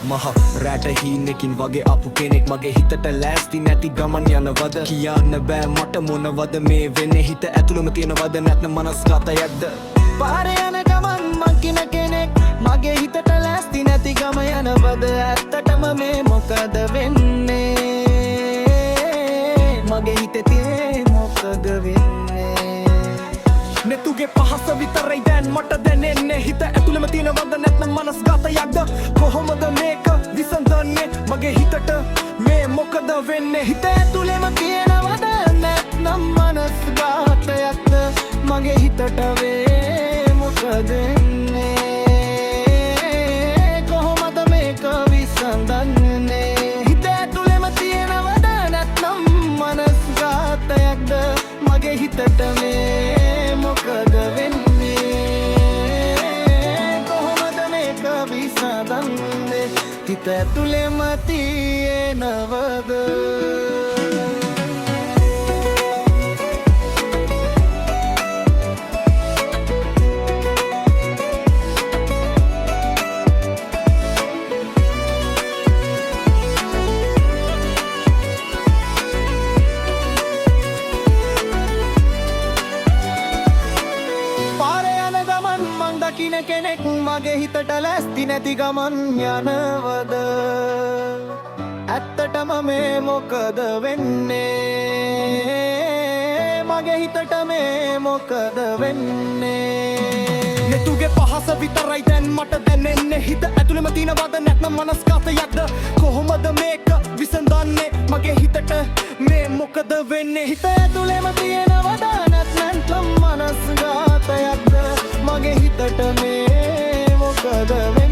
මහ රැට හීනකින් වගේ අපු කෙනෙක් මගේ හිතට ලෑස්ති නැති ගමන් යනවද කියන්න බෑ මට මොනවද මේ වෙන්නේ හිත ඇතුළම තියෙනවද නැත්නම් මනස්ගතයක්ද පාරේ යන ගමන් මං කින කෙනෙක් මගේ හිතට ලෑස්ති නැති ගම යනවද ඇත්තටම මේ මොකද වෙන්නේ මගේ හිතේ මොකද වෙන්නේ නෙතුගේ පහස විතරයි දැන් මට දැනෙන්නේ හිත ඇතුළම තියෙනවද නැත්නම් මනස්ගතයක්ද කොහොමද මේක විසඳන්නේ මගේ හිතට මේ මොකද වෙන්නේ හිත ඇතුළෙම තියෙනවද නැත්නම් මනස්ගතයක්ද මගේ හිතට වේ මොකද වෙන්නේ කොහොමද මේක විසඳන්නේ හිත ඇතුළෙම තියෙනවද නැත්නම් මනස්ගතයක්ද මගේ හිතට මේ මොකද වෙන්නේ කොහොමද මේක විසඳන්නේ හිත ඇතුළෙම තියෙනවද දකින කෙනෙක් මගේ හිතට ලෑස්ති නැති ගමන් යනවද ඇත්තටම මේ මොකද වෙන්නේ මගේ හිතට මේ මොකද වෙන්නේ නෙතුගේ පහස විතරයි දැන් මට දැනෙන්නේ හිත ඇතුළෙම තියෙනවද නැත්නම් මනස්ගතයක්ද කොහොමද මේක විසඳන්නේ මගේ හිතට මේ මොකද වෙන්නේ හිත ඇතුළෙම තියෙනවද නැත්නම් මනස්ගතයක්ද මගේ හිතට මේ මොකද වෙන්නේ